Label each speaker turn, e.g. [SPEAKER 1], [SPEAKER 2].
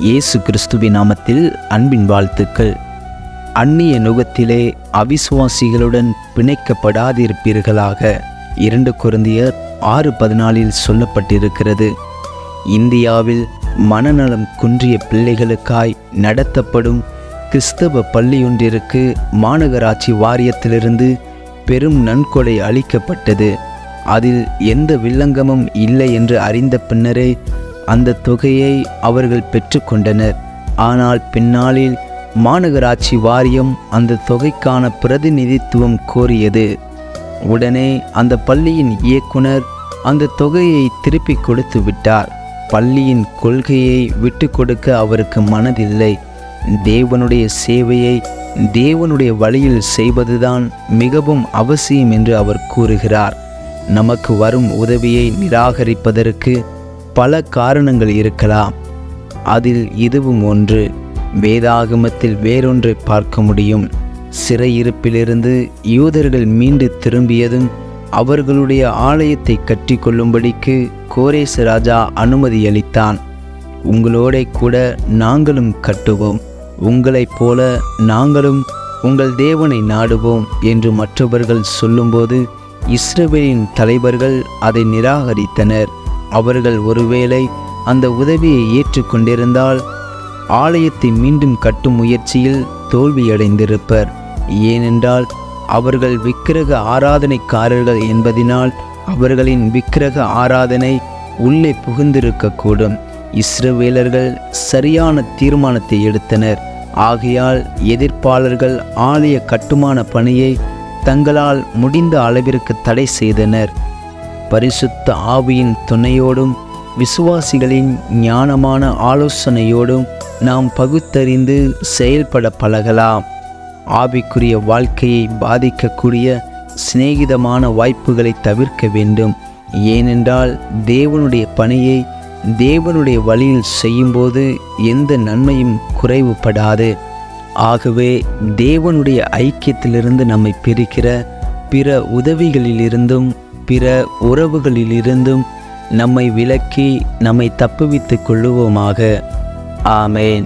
[SPEAKER 1] இயேசு கிறிஸ்துவின் நாமத்தில் அன்பின் வாழ்த்துக்கள். அந்நிய நுகத்திலே அவிசுவாசிகளுடன் பிணைக்கப்படாதிருப்பீர்களாக 2 கொரிந்தியர் 6:14 சொல்லப்பட்டிருக்கிறது. இந்தியாவில் மனநலம் குன்றிய பிள்ளைகளுக்காய் நடத்தப்படும் கிறிஸ்தவ பள்ளியொன்றிற்கு மாநகராட்சி வாரியத்திலிருந்து பெரும் நன்கொடை அளிக்கப்பட்டது. அதில் எந்த வில்லங்கமும் இல்லை என்று அறிந்த பின்னரே அந்த தொகையை அவர்கள் பெற்றுக்கொண்டனர். ஆனால் பின்னாளில் மாநகராட்சி வாரியம் அந்த தொகைக்கான பிரதிநிதித்துவம் கோரியது. உடனே அந்த பள்ளியின் இயக்குனர் அந்த தொகையை திருப்பி கொடுத்து விட்டார். பள்ளியின் கொள்கையை விட்டு கொடுக்க அவருக்கு மனதில்லை. தேவனுடைய சேவையை தேவனுடைய வழியில் செய்வதுதான் மிகவும் அவசியம் என்று அவர் கூறுகிறார். நமக்கு வரும் உதவியை நிராகரிப்பதற்கு பல காரணங்கள் இருக்கலாம். அதில் இதுவும் ஒன்று. வேதாகமத்தில் வேறொன்றை பார்க்க முடியும். சிறையிருப்பிலிருந்து யூதர்கள் மீண்டு திரும்பியதும் அவர்களுடைய ஆலயத்தை கட்டி கொள்ளும்படிக்கு கோரேசு ராஜா அனுமதி அளித்தான். உங்களோட கூட நாங்களும் கட்டுவோம், உங்களைப் போல நாங்களும் உங்கள் தேவனை நாடுவோம் என்று மற்றவர்கள் சொல்லும்போது இஸ்ரவேலின் தலைவர்கள் அதை நிராகரித்தனர். அவர்கள் ஒருவேளை அந்த உதவியை ஏற்றுக்கொண்டிருந்தால் ஆலயத்தை மீண்டும் கட்டும் முயற்சியில் தோல்வியடைந்திருப்பர். ஏனென்றால் அவர்கள் விக்கிரக ஆராதனைக்காரர்கள் என்பதினால் அவர்களின் விக்கிரக ஆராதனை உள்ளே புகுந்திருக்கக்கூடும். இஸ்ரவேலர்கள் சரியான தீர்மானத்தை எடுத்தனர். ஆகையால் எதிர்ப்பாளர்கள் ஆலய கட்டுமான பணியை தங்களால் முடிந்த அளவிற்கு தடை செய்தனர். பரிசுத்த ஆவியின் துணையோடும் விசுவாசிகளின் ஞானமான ஆலோசனையோடும் நாம் பகுத்தறிந்து செயல்பட பழகலாம். ஆவிக்குரிய வாழ்க்கையை பாதிக்கக்கூடிய சிநேகிதமான வாய்ப்புகளை தவிர்க்க வேண்டும். ஏனென்றால் தேவனுடைய பணியை தேவனுடைய வழியில் செய்யும்போது எந்த நன்மையும் குறைவுபடாது. ஆகவே தேவனுடைய ஐக்கியத்திலிருந்து நம்மை பிரிக்கிற பிற உதவிகளிலிருந்தும் பிற உறவுகளிலிருந்தும் நம்மை விலக்கி நம்மை தப்புவித்துக் கொள்ளுவோமாக. ஆமேன்.